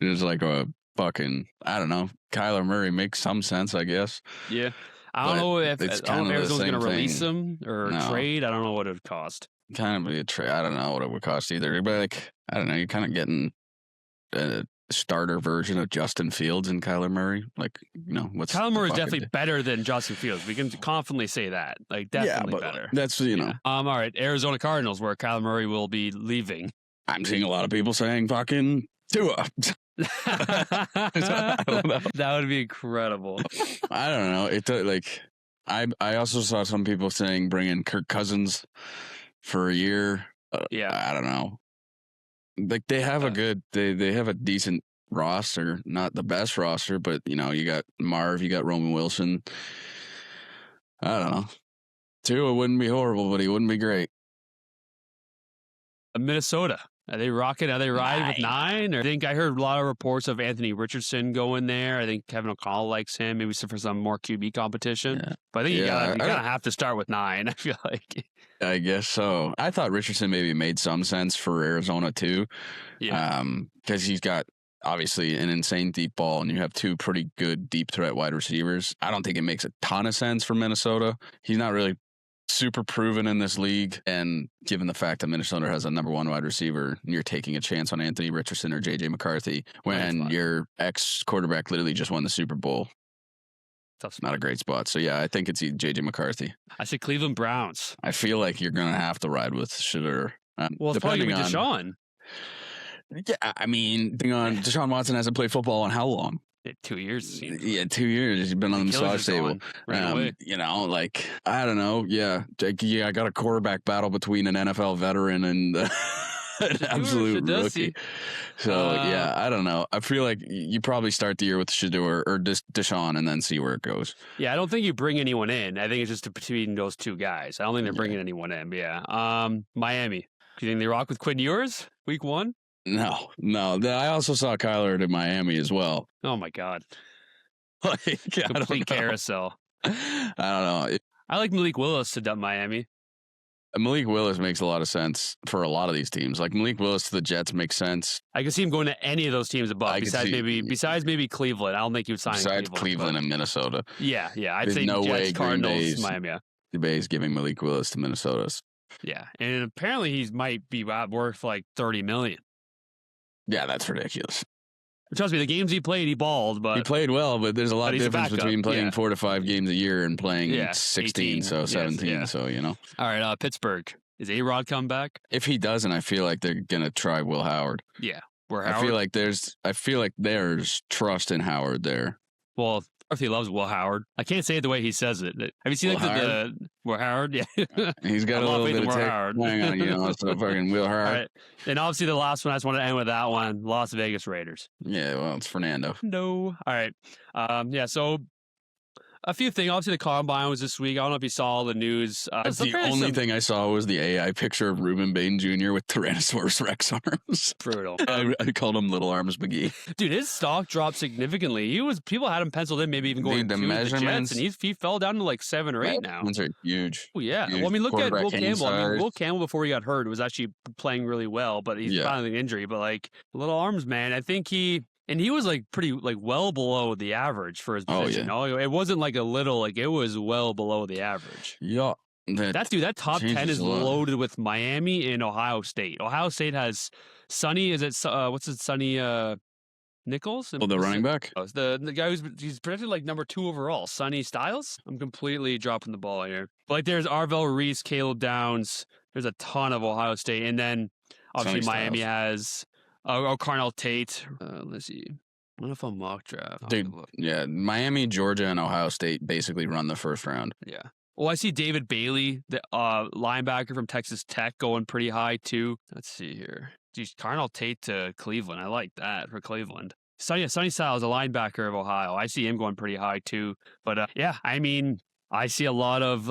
It was like a fucking, I don't know. Kyler Murray makes some sense, I guess. Yeah. I don't know if Arizona's going to release him or trade. I don't know what it would cost. Kind of be a trade. I don't know what it would cost either. But like, I don't know. You're kind of getting a starter version of Justin Fields and Kyler Murray. Like, what's Kyler Murray is definitely better than Justin Fields. We can confidently say that. Like, definitely better. That's All right, Arizona Cardinals, where Kyler Murray will be leaving. I'm seeing a lot of people saying fucking Tua. I don't know. That would be incredible. I don't know. I also saw some people saying bring in Kirk Cousins for a year. I don't know. Like, they have they have a decent roster, not the best roster, but you got Marv, you got Roman Wilson. I don't know. Tua wouldn't be horrible, but he wouldn't be great. Minnesota. Are they rocking? Are they riding with 9? Or I think I heard a lot of reports of Anthony Richardson going there. I think Kevin O'Connell likes him, maybe for some more QB competition. Yeah. But I think you gotta have to start with 9. I feel like. I guess so. I thought Richardson maybe made some sense for Arizona too. Yeah. Because he's got obviously an insane deep ball, and you have 2 pretty good deep threat wide receivers. I don't think it makes a ton of sense for Minnesota. He's not really super proven in this league, and given the fact that Minnesota has a number 1 wide receiver, you're taking a chance on Anthony Richardson or JJ McCarthy when your ex-quarterback literally just won the Super Bowl. Tough. Not a great spot. So yeah, I think it's JJ McCarthy. I say Cleveland Browns. I feel like you're going to have to ride with Shedeur. Well, it's probably going to be Deshaun. Yeah, I mean, Deshaun Watson hasn't played football in how long? 2 years. Yeah, 2 years. He's been on the massage table. Right like, I don't know. Yeah, I got a quarterback battle between an NFL veteran and an absolute rookie. So, yeah, I don't know. I feel like you probably start the year with Shedeur or Deshaun and then see where it goes. Yeah, I don't think you bring anyone in. I think it's just between those 2 guys. I don't think they're bringing anyone in. But yeah. Miami. Do you think they rock with Quinn Ewers week 1? No. I also saw Kyler in Miami as well. Oh, my God. Complete carousel. I don't know. I like Malik Willis to dump Miami. Malik Willis makes a lot of sense for a lot of these teams. Like, Malik Willis to the Jets makes sense. I can see him going to any of those teams above. Besides maybe Cleveland. I don't think he would sign besides Cleveland and Minnesota. Yeah. I'd say no Jets, way Cardinals, Miami. The Bay's giving Malik Willis to Minnesota. Yeah, and apparently he might be worth like $30 million. Yeah, that's ridiculous. Trust me, the games he played, he balled, but he played well. But there's a lot of difference between playing 4 to 5 games a year and playing 16, 18, 17. So All right, Pittsburgh. Is A-Rod come back? If he doesn't, I feel like they're gonna try Will Howard. Yeah, I feel like there's trust in Howard there. Well, if he loves Will Howard, I can't say it the way he says it. Have you seen the Will Howard? Yeah, he's got a little bit of Howard. Hang on, so fucking Will Howard. All right. And obviously the last one, I just want to end with that one: Las Vegas Raiders. Yeah, well, it's Fernando. No. All right. So a few things. Obviously, the Combine was this week. I don't know if you saw all the news. The only thing I saw was the AI picture of Reuben Bain Jr. with Tyrannosaurus Rex arms. Brutal. I called him Little Arms McGee. Dude, his stock dropped significantly. People had him penciled in, maybe even going to the Jets, and he fell down to like 7 or 8 now. Those are huge. Oh, yeah. Huge. Well, I mean, look at Will Campbell. Will Campbell, before he got hurt, was actually playing really well, but he's battling an injury. But like, Little Arms, man, I think he And he was like pretty like well below the average for his position. It wasn't like a little, like it was well below the average. Yeah. That top 10 is loaded with Miami and Ohio State. Ohio State has Sonny, Sonny Nichols? Oh, the running back? Oh, the guy he's projected like number 2 overall, Sonny Styles. I'm completely dropping the ball here. But like there's Arvell Reese, Caleb Downs. There's a ton of Ohio State. And then obviously Miami has Carnell Tate. Let's see. What if a mock draft? Dude, yeah. Miami, Georgia, and Ohio State basically run the first round. Yeah. Well, I see David Bailey, the linebacker from Texas Tech, going pretty high too. Let's see here. Geez, Carnell Tate to Cleveland. I like that for Cleveland. Sonny Styles, a linebacker of Ohio. I see him going pretty high too. But yeah, I mean, I see a lot of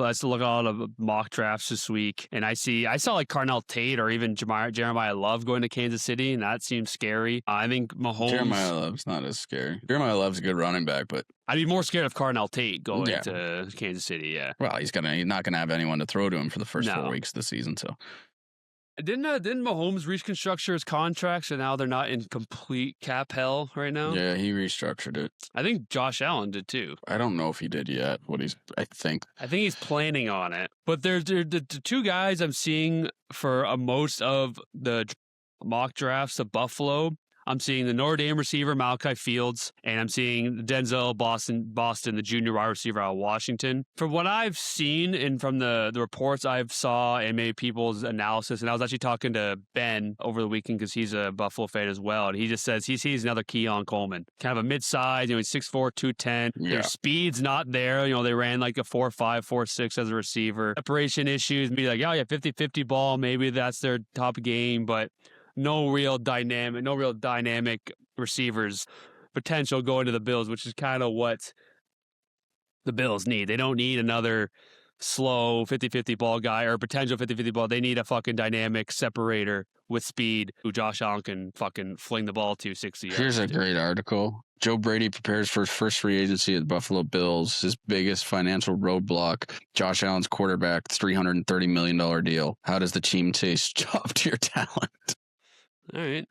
mock drafts this week, and I saw like Carnell Tate or even Jeremiah Love going to Kansas City, and that seems scary. I think Mahomes. Jeremiah Love's not as scary. Jeremiah Love's a good running back, but I'd be more scared of Carnell Tate going to Kansas City. Yeah. Well, he's not gonna have anyone to throw to him for the first 4 weeks of the season. So. Didn't Mahomes restructure his contract, so now they're not in complete cap hell right now? Yeah, he restructured it. I think Josh Allen did too. I don't know if he did yet. I think he's planning on it. But there's the 2 guys I'm seeing for most of the mock drafts of Buffalo. I'm seeing the Notre Dame receiver, Malachi Fields, and I'm seeing Denzel Boston, the junior wide receiver out of Washington. From what I've seen and from the reports I've saw and maybe people's analysis, and I was actually talking to Ben over the weekend because he's a Buffalo fan as well, and he just says he sees another Keon Coleman. Kind of a mid-size, he's 6'4", 210. Yeah. Their speed's not there. They ran like a 4.5, 4.6 as a receiver. Separation issues, be like, 50-50 ball, maybe that's their top game, but no real dynamic receivers potential going to the Bills, which is kind of what the Bills need. They don't need another slow 50-50 ball guy or potential 50-50 ball. They need a fucking dynamic separator with speed who Josh Allen can fucking fling the ball to 60 yards. Here's a great article. Joe Brady prepares for his first free agency at the Buffalo Bills. His biggest financial roadblock, Josh Allen's quarterback, $330 million deal. How does the team taste top-tier talent? All right.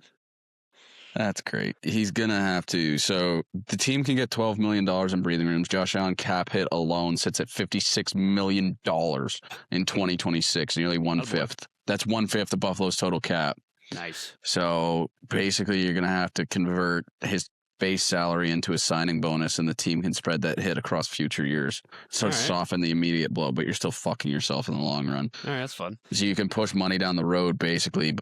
That's great. He's going to have to. So the team can get $12 million in breathing rooms. Josh Allen cap hit alone sits at $56 million in 2026, nearly 1/5. That's 1/5 of Buffalo's total cap. Nice. So basically you're going to have to convert his base salary into a signing bonus, and the team can spread that hit across future years. So soften the immediate blow, but you're still fucking yourself in the long run. All right, that's fun. So you can push money down the road, basically.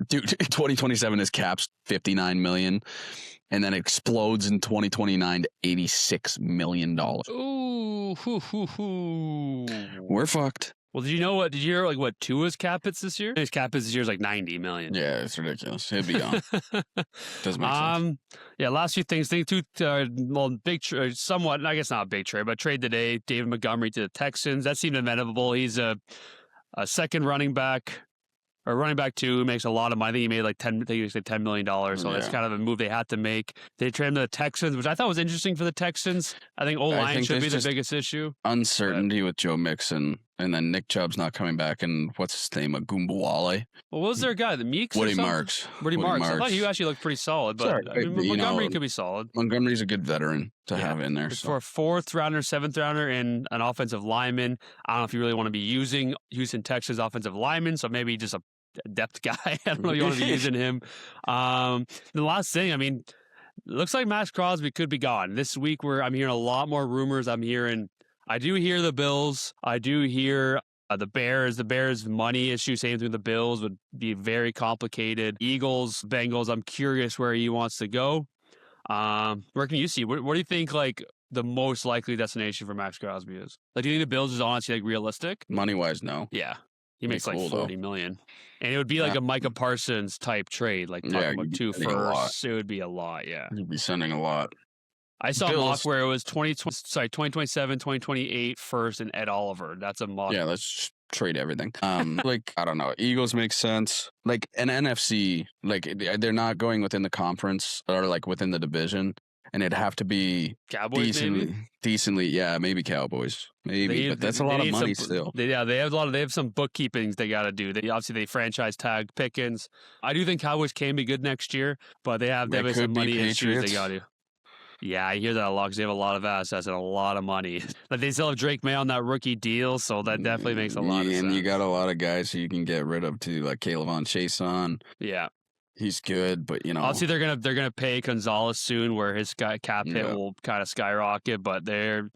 Dude, 2027 is caps $59 million, and then it explodes in 2029 to $86 million. Ooh, We're fucked. Well, did you hear what Tua's cap hits this year? His cap hits this year is like $90 million. Yeah, it's ridiculous. He'll be gone. Doesn't make sense. Yeah, last few things. Big trade, somewhat, I guess not a big trade, but trade today. David Montgomery to the Texans. That seemed inevitable. He's a second running back. Or running back 2 makes a lot of money. I think he made like $10 million. So that's kind of a move they had to make. They traded him to the Texans, which I thought was interesting for the Texans. I think O-line should be the biggest issue. Uncertainty with Joe Mixon, and then Nick Chubb's not coming back, and what's his name, Agumbawale. Well, what was their guy? The Meeks? Woody Marks. Woody Marks. I thought he actually looked pretty solid, but Montgomery could be solid. Montgomery's a good veteran to have in there. For a 4th rounder, 7th rounder, and an offensive lineman. I don't know if you really want to be using Houston Texans offensive lineman, so maybe just a depth guy. I don't know if you want to be using him. The last thing, it looks like Max Crosby could be gone. This week I'm hearing a lot more rumors. I do hear the Bills. I do hear the Bears. The Bears' money issue, same through the Bills, would be very complicated. Eagles, Bengals, I'm curious where he wants to go. Where can you see? What do you think, the most likely destination for Max Crosby is? Do you think the Bills is honestly, realistic? Money-wise, no. Yeah. He makes like $40 million. And it would be like a Micah Parsons type trade, talking about 2 firsts. It would be a lot, yeah. You'd be sending a lot. I saw a mock where it was 2027, 2028 first and Ed Oliver. That's a mock. Yeah, let's trade everything. I don't know. Eagles make sense. An NFC, they're not going within the conference or within the division. and it'd have to be Cowboys, maybe? decently. Yeah, maybe Cowboys, maybe, but that's a lot of money still. They have some bookkeepings they got to do. They franchise tag Pickens. I do think Cowboys can be good next year, but they have some money issues they got to. Yeah, I hear that a lot because they have a lot of assets and a lot of money. But they still have Drake May on that rookie deal, so that definitely makes a lot of sense. And you got a lot of guys who you can get rid of too, like Caleb Chason. Yeah. He's good, but obviously they're gonna pay Gonzalez soon, where his cap hit will kind of skyrocket. But sorry,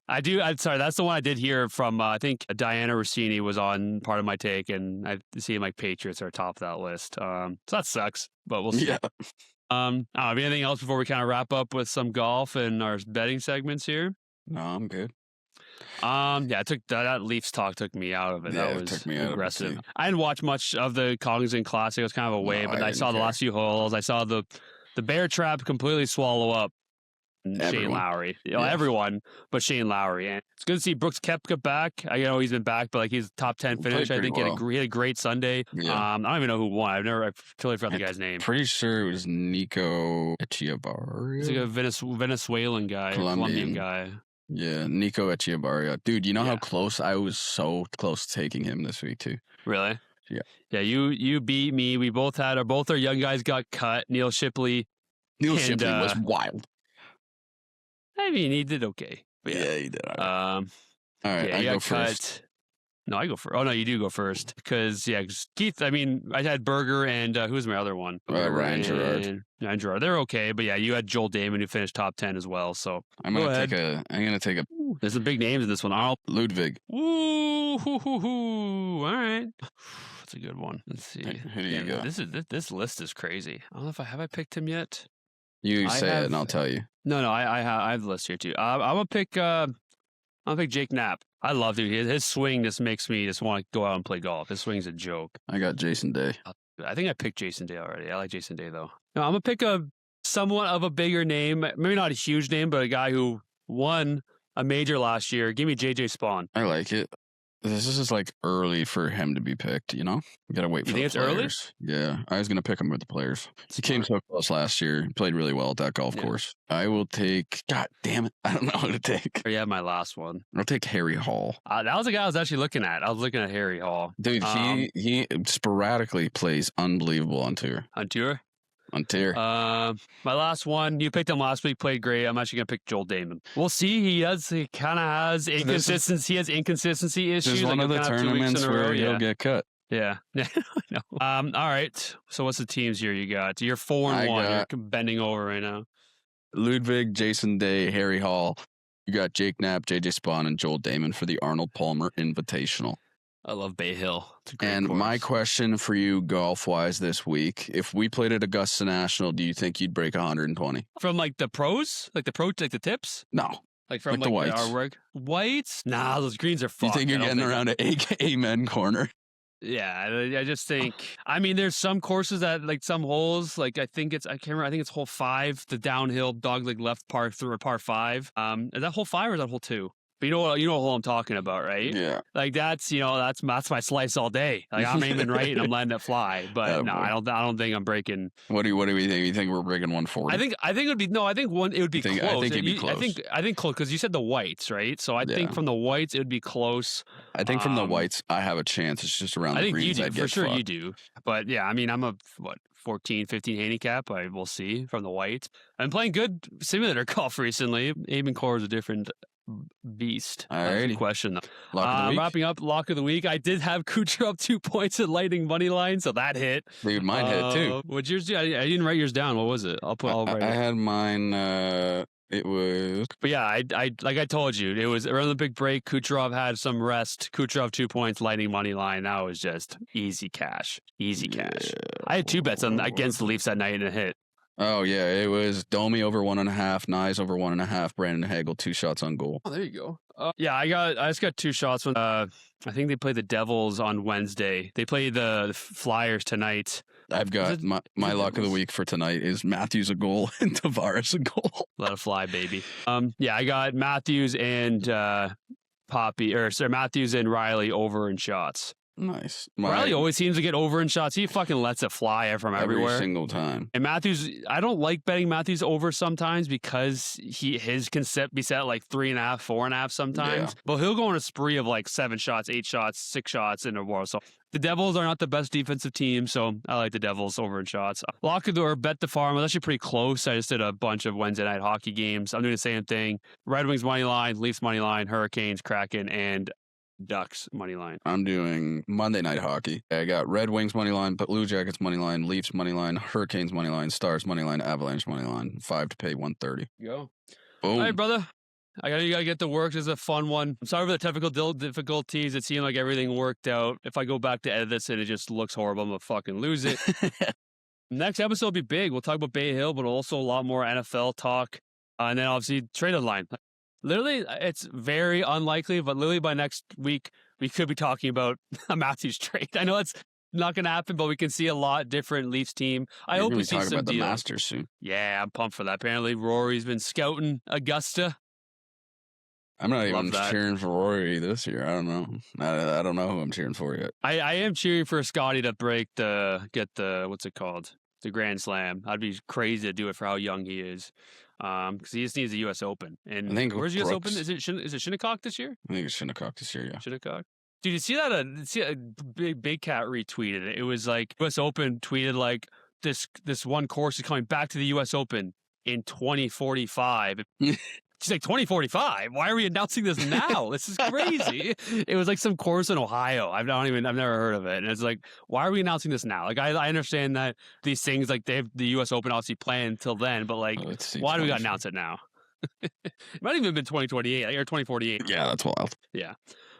that's the one I did hear from. I think Diana Rossini was on part of my take, and I see like Patriots are top of that list. So that sucks, but we'll see. Yeah. Anything else before we kind of wrap up with some golf and our betting segments here? No, I'm good. Yeah, it took that Leafs talk took me out of it. Yeah, that was took me aggressive. Out of it too. I didn't watch much of the Cognizant Classic. It was kind of away, but I saw the last few holes. I saw the bear trap completely swallow up Shane Lowry. Everyone but Shane Lowry. And it's good to see Brooks Koepka back. I know he's been back, but he's top 10 finish. I think he had a great Sunday. Yeah. I don't even know who won. I totally forgot the guy's name. Pretty sure it was Nico Echevarria. He's like a Venezuelan guy, Colombian guy. Yeah, Nico Echevarria. Dude, you know how close I was so close to taking him this week too. Really? Yeah. Yeah, you beat me. We both our young guys got cut. Neil Shipley. Shipley was wild. I mean, he did okay. But yeah, he did. All right, I go first. No, I go first. Oh, no, you do go first. Because Keith, I had Berger and who's my other one? Ryan Gerard. Ryan Gerard. They're okay, but yeah, you had Joel Damon who finished top 10 as well. So I'm gonna take a. There's some big names in this one. Arnold. Ludwig. Ooh, all right. That's a good one. Let's see. Who do you go? This list is crazy. I don't know if I picked him yet. You say it and I'll tell you. No, I have the list here too. I'm gonna pick Jake Knapp. I love his swing. Just makes me just want to go out and play golf. His swing's a joke. I got Jason Day. I think I picked Jason Day already. I like Jason Day though. No, I'm gonna pick somewhat of a bigger name, maybe not a huge name, but a guy who won a major last year. Give me JJ Spawn. I like it. This is like early for him to be picked, you know? You gotta wait for the players. You think it's early? Yeah. I was gonna pick him with the players. He came so close last year. He played really well at that golf course. I will take God damn it. I don't know who to take. Yeah, my last one. I'll take Harry Hall. That was the guy I was actually looking at. I was looking at Harry Hall. Dude, he sporadically plays unbelievable on tour. On tour? On tier. My last one, you picked him last week, played great. I'm actually gonna pick Joel Damon. We'll see. He kind of has inconsistency. He has inconsistency issues. This is one of the tournaments where he'll get cut. Yeah. No. All right. So what's the teams here you got? You're 4-1. You're bending over right now. Ludwig, Jason Day, Harry Hall. You got Jake Knapp, JJ Spawn, and Joel Damon for the Arnold Palmer Invitational. I love Bay Hill. It's a great and course. My question for you, golf-wise, this week: if we played at Augusta National, do you think you'd break 120 from like the pros, like the tips? No, like from the whites. Our work whites. Nah, those greens are fucked. You think you're getting around an amen corner? Yeah, I just think. I mean, there's some courses that like some holes. Like I can't remember. I think it's hole 5, the downhill dogleg left par 5. Is that hole 5 or is that hole 2? But you know what hole I'm talking about, right? Yeah. Like that's my slice all day. Like I'm aiming right and I'm letting it fly. But I don't think I'm breaking. What do we think? You think we're breaking 140? I think it would be no. I think it would be close. I think it'd be close. I think close because you said the whites, right? So I think from the whites it would be close. I think from the whites I have a chance. It's just around the greens. I think you do for sure. You do. But yeah, I mean I'm a 14, 15 handicap. I will see from the whites. I'm playing good simulator golf recently. Aiming core is a different beast. Good question though. Wrapping up lock of the week. I did have Kucherov 2 points at Lightning money line, so that hit. Dude, mine hit too. What's yours? I didn't write yours down. What was it? I had mine. It was. But yeah, I like I told you, it was around the big break. Kucherov had some rest. Kucherov 2 points, Lightning money line. That was just easy cash. Easy cash. I had 2 bets against the Leafs that night and it hit. Oh, yeah. It was Domi over 1.5, Nyes over 1.5, Brandon Hagel, 2 shots on goal. Oh, there you go. Yeah, I just got 2 shots. I think they play the Devils on Wednesday. They play the Flyers tonight. I've got my luck of the week for tonight is Matthews a goal and Tavares a goal. Let it fly, baby. Yeah, I got Matthews and Matthews and Rielly over in shots. Nice. Rielly always seems to get over in shots. He fucking lets it fly from everywhere. Every single time. And Matthews, I don't like betting Matthews over sometimes because his can be set at like 3.5, 4.5 sometimes. Yeah. But he'll go on a spree of like 7 shots, 8 shots, 6 shots in a row. So the Devils are not the best defensive team, so I like the Devils over in shots. Lock or bet the farm was actually pretty close. I just did a bunch of Wednesday night hockey games. I'm doing the same thing. Red Wings money line, Leafs money line, Hurricanes, Kraken, and Ducks money line. I'm doing Monday night hockey. I got Red Wings money line, Blue Jackets money line, Leafs money line, Hurricanes money line, Stars money line, Avalanche money line. 5 to pay 130. Go. Boom. All right, brother. You gotta get to work. This is a fun one. I'm sorry for the technical difficulties. It seemed like everything worked out. If I go back to edit this and it just looks horrible, I'm gonna fucking lose it. Next episode will be big. We'll talk about Bay Hill, but also a lot more NFL talk. And then obviously trade deadline. Literally, it's very unlikely, but literally by next week, we could be talking about a Matthews trade. I know it's not going to happen, but we can see a lot different Leafs team. I hope we see talk some about deals. The Masters soon. Yeah, I'm pumped for that. Apparently, Rory's been scouting Augusta. I'm not even that. cheering for Rory this year. I don't know. I don't know who I'm cheering for yet. I am cheering for Scotty to get the what's it called? The Grand Slam. I'd be crazy to do it for how young he is. Because he just needs the U.S. Open. And I think where's the U.S. Brooks. Open? Is it Shinnecock this year? I think it's Shinnecock this year, yeah. Shinnecock. Dude, you see that? A big cat retweeted it. It was like U.S. Open tweeted like this one course is coming back to the U.S. Open in 2045. She's like, 2045? Why are we announcing this now? This is crazy. It was like some course in Ohio. I've never heard of it. And it's like, why are we announcing this now? Like, I understand that these things, like, they have the U.S. Open obviously planned until then, but like, why do we got to announce it now? It might have even been 2028 or 2048. Yeah, that's wild. Yeah.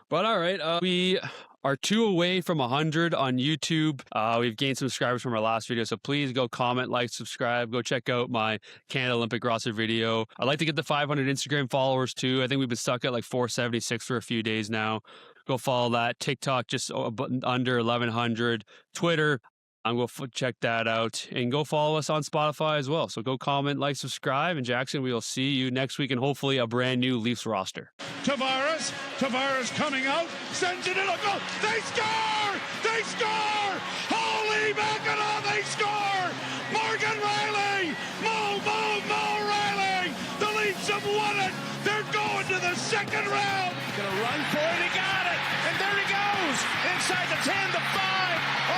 But all right, we are 2 away from 100 on YouTube. We've gained subscribers from our last video, so please go comment, like, subscribe. Go check out my Canada Olympic roster video. I'd like to get the 500 Instagram followers too. I think we've been stuck at like 476 for a few days now. Go follow that. TikTok just under 1,100. Twitter, I'm going to check that out. And go follow us on Spotify as well. So go comment, like, subscribe. And Jackson, we will see you next week and hopefully a brand new Leafs roster. Tavares coming out, sends it in a goal. They score! They score! Holy mackerel, they score! Morgan Rielly! Mo Rielly! The Leafs have won it! They're going to the second round! Gonna run for it, he got it! And there he goes! Inside the 10, the 5!